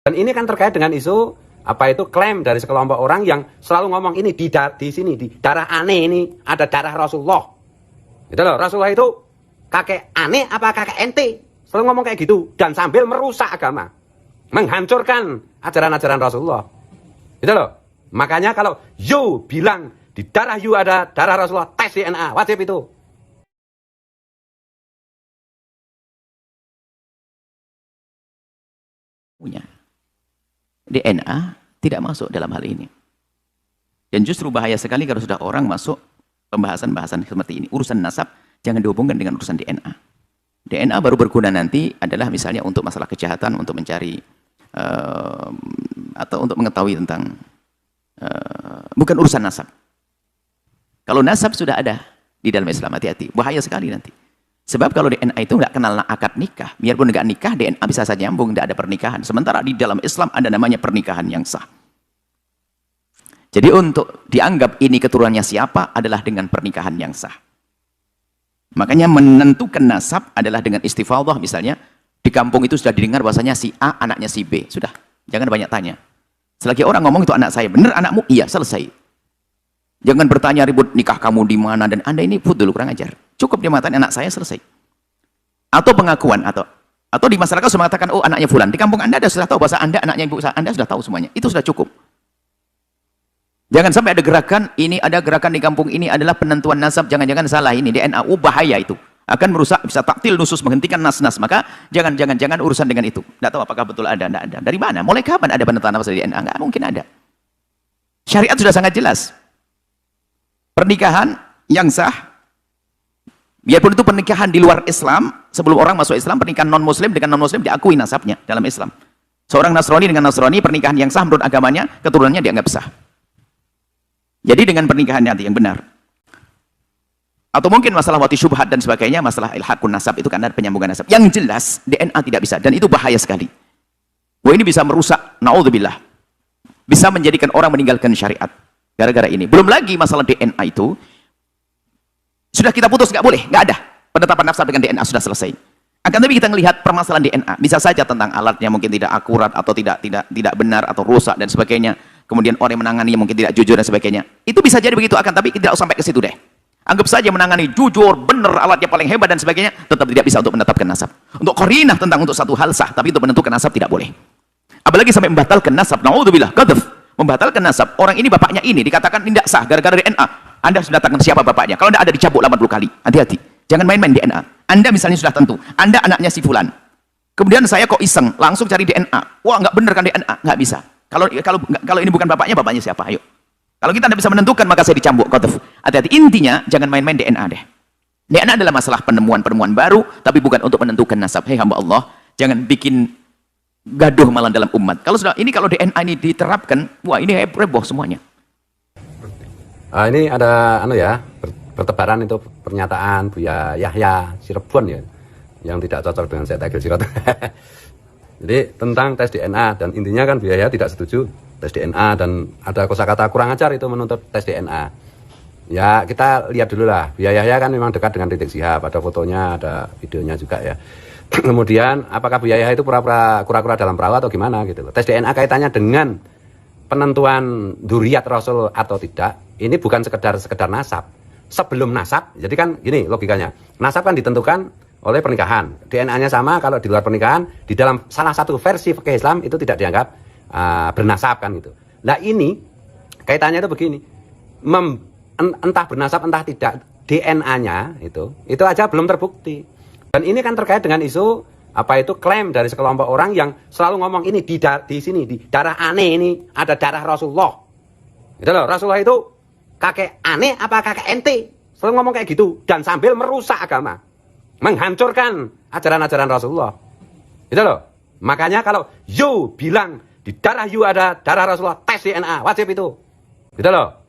Dan ini kan terkait dengan isu apa itu klaim dari sekelompok orang yang selalu ngomong ini di sini di darah aneh ini ada darah Rasulullah. Gitu loh, Rasulullah itu kakek aneh apa kakek ente? Selalu ngomong kayak gitu dan sambil merusak agama. Menghancurkan ajaran-ajaran Rasulullah. Gitu loh. Makanya kalau you bilang di darah you ada darah Rasulullah, tes DNA, wajib itu. Punya DNA tidak masuk dalam hal ini. Dan justru bahaya sekali kalau sudah orang masuk pembahasan-bahasan seperti ini. Urusan nasab jangan dihubungkan dengan urusan DNA. DNA baru berguna nanti adalah misalnya untuk masalah kejahatan, untuk mencari atau untuk mengetahui tentang bukan urusan nasab. Kalau nasab sudah ada di dalam Islam, hati-hati, bahaya sekali nanti. Sebab kalau DNA itu nggak kenal akad nikah, biarpun nggak nikah, DNA bisa saja nyambung, nggak ada pernikahan. Sementara di dalam Islam ada namanya pernikahan yang sah. Jadi untuk dianggap ini keturunannya siapa adalah dengan pernikahan yang sah. Makanya menentukan nasab adalah dengan istifadhah. Misalnya di kampung itu sudah didengar bahwasanya si A anaknya si B. Sudah, jangan banyak tanya. Selagi orang ngomong itu anak saya, benar anakmu? Iya, selesai. Jangan bertanya ribut nikah kamu di mana dan Anda ini dulu kurang ajar. Cukup dia mengatakan anak saya, selesai. Atau pengakuan atau di masyarakat sudah mengatakan oh anaknya fulan. Di kampung Anda sudah tahu bahasa Anda anaknya ibu Anda sudah tahu semuanya. Itu sudah cukup. Jangan sampai ada gerakan ini, ada gerakan di kampung ini adalah penentuan nasab, jangan-jangan salah ini DNA, bahaya itu. Akan merusak, bisa taktil nusus, menghentikan nas-nas. Maka jangan urusan dengan itu. Tidak tahu apakah betul ada, tidak ada. Dari mana? Mulai kapan ada penentuan nasab DNA? Enggak mungkin ada. Syariat sudah sangat jelas. Pernikahan yang sah, biarpun itu pernikahan di luar Islam, sebelum orang masuk Islam, pernikahan non-muslim dengan non-muslim diakui nasabnya dalam Islam. Seorang Nasrani dengan Nasrani, pernikahan yang sah menurut agamanya, keturunannya dianggap sah. Jadi dengan pernikahan nanti yang benar. Atau mungkin masalah wati syubhat dan sebagainya, masalah ilhaqun nasab itu karena penyambungan nasab. Yang jelas DNA tidak bisa dan itu bahaya sekali. Wah, ini bisa merusak, naudzubillah. Bisa menjadikan orang meninggalkan syariat gara-gara ini. Belum lagi masalah DNA itu sudah kita putus, nggak boleh, nggak ada. Penetapan nasab dengan DNA sudah selesai. Akan tapi kita melihat permasalahan DNA, bisa saja tentang alatnya mungkin tidak akurat atau tidak benar atau rusak dan sebagainya. Kemudian orang yang menangani mungkin tidak jujur dan sebagainya. Itu bisa jadi begitu, akan tapi tidak sampai ke situ deh. Anggap saja menangani jujur, benar, alatnya paling hebat dan sebagainya, tetap tidak bisa untuk menetapkan nasab. Untuk qarinah tentang untuk satu hal sah, tapi untuk menentukan nasab tidak boleh. Apalagi sampai membatalkan nasab, naudzubillah, qadzaf. Membatalkan nasab, orang ini bapaknya ini dikatakan tidak sah gara-gara DNA. Anda sudah datangkan siapa bapaknya? Kalau tidak ada dicabut 80 kali. Hati-hati. Jangan main-main DNA. Anda misalnya sudah tentu, Anda anaknya si fulan. Kemudian saya kok iseng, langsung cari DNA. Wah, nggak benar kan DNA? Nggak bisa. Kalau ini bukan bapaknya siapa? Ayo. Kalau kita tidak bisa menentukan, maka saya dicambuk. Hati-hati. Intinya, jangan main-main DNA deh. DNA adalah masalah penemuan-penemuan baru, tapi bukan untuk menentukan nasab. Hei hamba Allah, jangan bikin gaduh malah dalam umat. Kalau DNA ini diterapkan, wah ini heboh semuanya. Ini ada bertebaran itu pernyataan Buya Yahya Cirebon ya, yang tidak cocok dengan saya Tagil Sirot. Jadi tentang tes DNA, dan intinya kan Buya Yahya tidak setuju tes DNA dan ada kosakata kurang ajar itu menuntut tes DNA. Ya kita lihat dulu lah, Buya Yahya kan memang dekat dengan Rizik Syihab, ada fotonya, ada videonya juga ya. Kemudian apakah Buya Yahya itu kura-kura dalam perahu atau gimana gitu. Tes DNA kaitannya dengan penentuan dzurriyyat Rasul atau tidak, ini bukan sekedar nasab. Sebelum nasab, jadi kan gini logikanya, nasab kan ditentukan oleh pernikahan, DNA-nya sama. Kalau di luar pernikahan, di dalam salah satu versi fikih Islam itu tidak dianggap bernasab kan gitu. Nah ini kaitannya itu begini, entah bernasab entah tidak, DNA-nya itu aja belum terbukti. Dan ini kan terkait dengan isu apa itu klaim dari sekelompok orang yang selalu ngomong ini di sini di darah aneh ini ada darah Rasulullah. Gitu loh, Rasulullah itu kakek aneh apa kakek ente? Selalu ngomong kayak gitu dan sambil merusak agama. Menghancurkan ajaran-ajaran Rasulullah. Gitu loh. Makanya kalau you bilang di darah you ada darah Rasulullah, tes DNA, wajib itu. Gitu loh.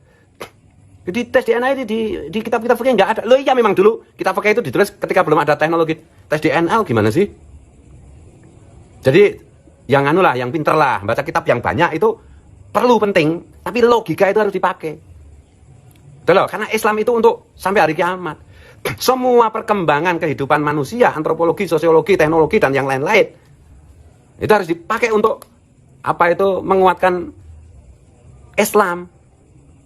Jadi tes DNA ini di kitab-kitab fikih nggak ada. Loh iya memang dulu kitab fikih itu ditulis ketika belum ada teknologi tes DNA. Gimana sih? Jadi yang yang pinter lah, baca kitab yang banyak itu perlu penting, tapi logika itu harus dipakai. Betul loh, karena Islam itu untuk sampai hari kiamat. Semua perkembangan kehidupan manusia, antropologi, sosiologi, teknologi dan yang lain-lain itu harus dipakai untuk apa itu menguatkan Islam.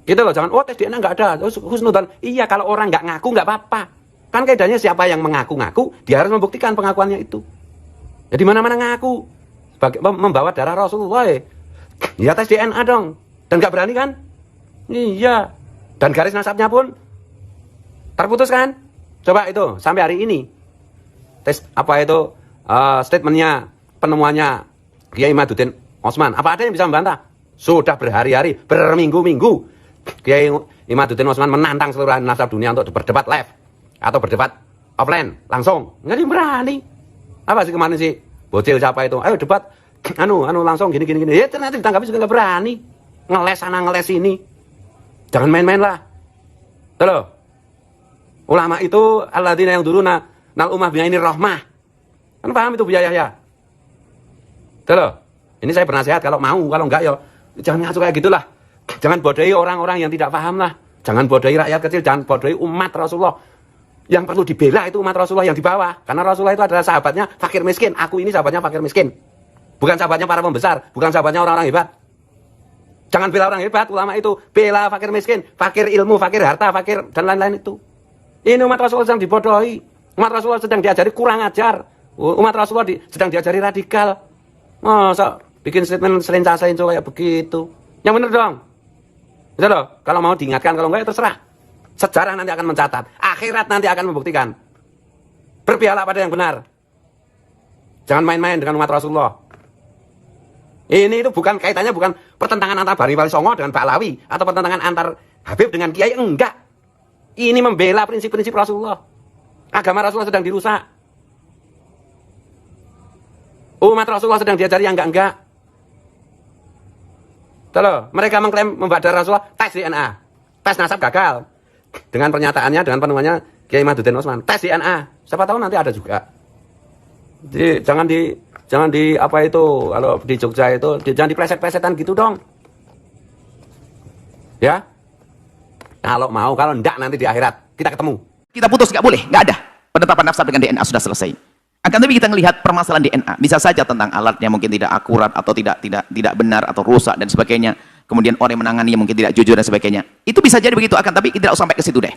Gitu loh, jangan tes DNA nggak ada. Husnudzon. Iya, kalau orang nggak ngaku nggak apa-apa. Kan kaidahnya siapa yang mengaku-ngaku, dia harus membuktikan pengakuannya itu. Jadi mana-mana ngaku sebagai membawa darah Rasulullah. Ya tes DNA dong. Dan nggak berani kan? Iya. Dan garis nasabnya pun terputus kan? Coba itu sampai hari ini. Tes apa itu statementnya, penemuannya Kiai Imaduddin Osman. Apa ada yang bisa membantah? Sudah berhari-hari, berminggu-minggu Kiai Imaduddin Osman menantang seluruh ahli nasab dunia untuk berdebat live atau berdebat offline langsung. Nggak ada yang berani. Apa sih kemarin sih bocil siapa itu? Ayo debat anu langsung gini. Ya ternyata ditanggapi juga nggak berani. Ngeles sana ngeles sini. Jangan main-main lah. Tuh loh. Ulama itu alladzina yang duruna nal ummah bi'aini rahmah. Kan paham itu Bu Yahya? Tuh loh. Ini saya bernasihat kalau mau, kalau enggak ya jangan ngaco kayak gitulah. Jangan bodohi orang-orang yang tidak paham lah. Jangan bodohi rakyat kecil, jangan bodohi umat Rasulullah. Yang perlu dibela itu umat Rasulullah yang di bawah. Karena Rasulullah itu adalah sahabatnya fakir miskin. Aku ini sahabatnya fakir miskin. Bukan sahabatnya para pembesar, bukan sahabatnya orang-orang hebat. Jangan bela orang hebat, ulama itu. Bela fakir miskin, fakir ilmu, fakir harta, fakir dan lain-lain itu. Ini umat Rasulullah sedang dibodohi. Umat Rasulullah sedang diajari kurang ajar. Umat Rasulullah sedang diajari radikal. Masa bikin statement selincasain kayak begitu. Yang bener dong. Gitu loh. Kalau mau diingatkan, kalau enggak ya terserah. Sejarah nanti akan mencatat. Akhirat nanti akan membuktikan. Berpihaklah pada yang benar. Jangan main-main dengan umat Rasulullah. Ini itu bukan kaitannya, bukan pertentangan antara Bani Wali Songo dengan Ba'lawi. Atau pertentangan antar Habib dengan Kiai. Enggak. Ini membela prinsip-prinsip Rasulullah. Agama Rasulullah sedang dirusak. Umat Rasulullah sedang diajari yang enggak-enggak. Tuh, mereka mengklaim membawa darah Rasulullah, tes DNA. Tes nasab gagal. Dengan pernyataannya, dengan penemuannya Kiai Imaduddin Osman. Tes DNA. Siapa tahu nanti ada juga. Jadi jangan di apa itu, kalau di Jogja itu, jangan dipleset-plesetan gitu dong. Ya. Kalau mau, kalau enggak nanti di akhirat kita ketemu. Kita putus, nggak boleh, nggak ada. Penetapan nasab dengan DNA sudah selesai. Akan tapi kita melihat permasalahan DNA, bisa saja tentang alatnya mungkin tidak akurat atau tidak benar atau rusak dan sebagainya. Kemudian orang yang menangani mungkin tidak jujur dan sebagainya. Itu bisa jadi begitu, akan tapi tidak usah sampai ke situ deh.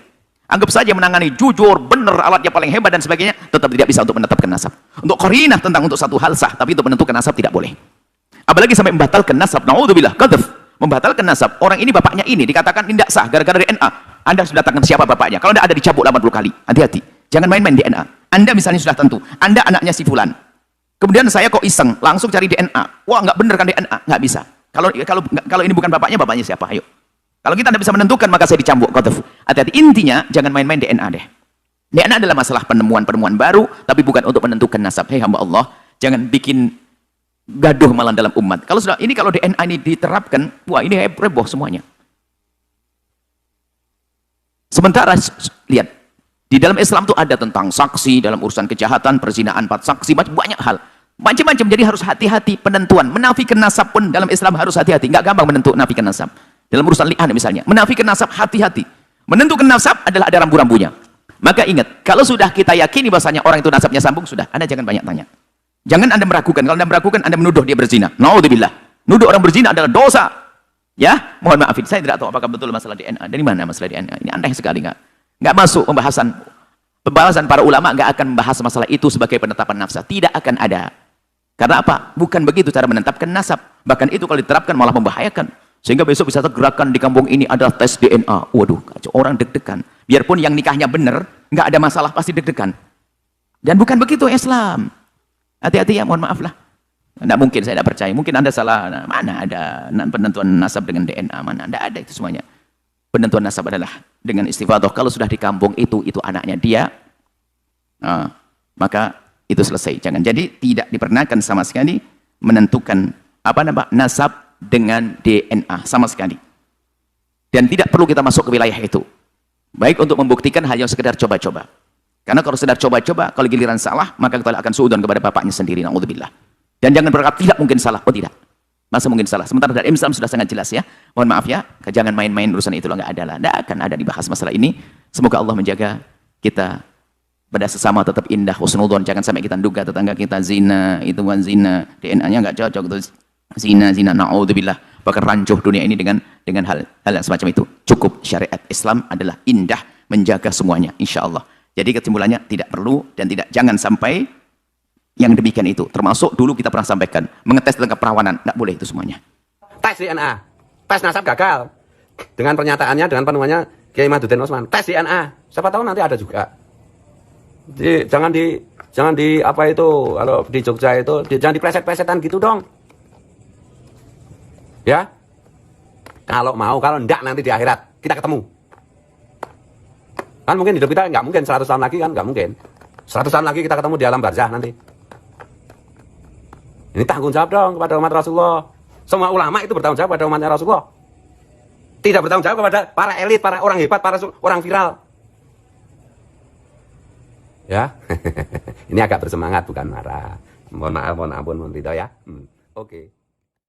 Anggap saja menangani jujur, benar, alatnya paling hebat dan sebagainya, tetap tidak bisa untuk menetapkan nasab. Untuk qarinah tentang untuk satu hal sah, tapi untuk menentukan nasab tidak boleh. Apalagi sampai membatalkan nasab, naudzubillah, qadzaf. Membatalkan nasab, orang ini bapaknya ini dikatakan tidak sah gara-gara DNA. Anda sudah datangkan siapa bapaknya? Kalau tidak ada dicabut 80 kali. Hati-hati. Jangan main-main DNA. Anda misalnya sudah tentu, Anda anaknya si fulan. Kemudian saya kok iseng, langsung cari DNA. Wah, nggak bener kan DNA? Nggak bisa. Kalau ini bukan bapaknya siapa? Ayo. Kalau kita tidak bisa menentukan, maka saya dicambuk. Hati-hati. Intinya, jangan main-main DNA deh. DNA adalah masalah penemuan-penemuan baru, tapi bukan untuk menentukan nasab. Hei hamba Allah, jangan bikin gaduh malah dalam umat. Kalau DNA ini diterapkan, wah ini heboh semuanya. Sementara, lihat, di dalam Islam itu ada tentang saksi, dalam urusan kejahatan, perzinaan, 4 saksi, banyak hal. Macam-macam, jadi harus hati-hati penentuan. Menafikan nasab pun dalam Islam harus hati-hati. Nggak gampang menafikan nasab. Dalam urusan li'an misalnya, menafikan nasab hati-hati. Menentukan nasab adalah ada rambu-rambunya. Maka ingat, kalau sudah kita yakini bahasanya orang itu nasabnya sambung, sudah, Anda jangan banyak tanya. Jangan Anda meragukan. Kalau Anda meragukan, Anda menuduh dia berzina. Naudzubillah. Nuduh orang berzina adalah dosa. Ya, mohon maafin. Saya tidak tahu apakah betul masalah DNA. Dari mana masalah DNA? Ini aneh sekali, nggak masuk pembahasan para ulama nggak akan membahas masalah itu sebagai penetapan nasab. Tidak akan ada. Karena apa? Bukan begitu cara menetapkan nasab. Bahkan itu kalau diterapkan malah membahayakan. Sehingga besok bisa tergerakan di kampung ini adalah tes DNA. Waduh, kacau. Orang deg-degan. Biarpun yang nikahnya benar, nggak ada masalah, pasti deg-degan. Dan bukan begitu Islam. Hati-hati ya, mohon maaf lah. Nggak mungkin, saya tidak percaya. Mungkin Anda salah. Nah, mana ada penentuan nasab dengan DNA? Mana? Nggak ada itu semuanya. Penentuan nasab adalah dengan istifadah. Kalau sudah di kampung itu anaknya dia, maka itu selesai. Jadi tidak diperkenankan sama sekali menentukan nasab dengan DNA sama sekali. Dan tidak perlu kita masuk ke wilayah itu. Baik untuk membuktikan hanya sekedar coba-coba. Karena kalau sekedar coba-coba, kalau giliran salah, maka kita akan suudzon kepada bapaknya sendiri. Naudzubillah. Dan jangan berkata tidak mungkin salah. Oh tidak. Masa mungkin salah. Sementara dari Islam sudah sangat jelas ya. Mohon maaf ya, jangan main-main urusan itu nggak ada lah. Tidak akan ada dibahas masalah ini. Semoga Allah menjaga kita pada sesama tetap indah husnudzon. Jangan sampai kita duga tetangga kita zina, itu zina, DNA-nya nggak cocok, terus zina, naudzubillah, bahkan rancuh dunia ini dengan hal yang semacam itu. Cukup syariat Islam adalah indah, menjaga semuanya, insya Allah. Jadi kesimpulannya tidak perlu dan jangan sampai yang demikian itu. Termasuk dulu kita pernah sampaikan, mengetes tentang keperawanan, tidak boleh itu semuanya. Tes DNA, tes nasab gagal. Dengan pernyataannya, dengan penemuannya Kiai Maduddin Osman, tes DNA. Siapa tahu nanti ada juga. Jadi, jangan di apa itu, kalau di Jogja itu, jangan dipleset-plesetan gitu dong. Ya, kalau mau, kalau enggak nanti di akhirat kita ketemu. Kan mungkin hidup kita nggak mungkin 100 tahun lagi kan, nggak mungkin. 100 tahun lagi kita ketemu di alam barzah nanti. Ini tanggung jawab dong kepada umat Rasulullah. Semua ulama itu bertanggung jawab pada umatnya Rasulullah. Tidak bertanggung jawab kepada para elit, para orang hebat, para orang viral. Ya, ini agak bersemangat bukan marah. Mohon maaf, mohon ampun, mohon ridho ya. Oke.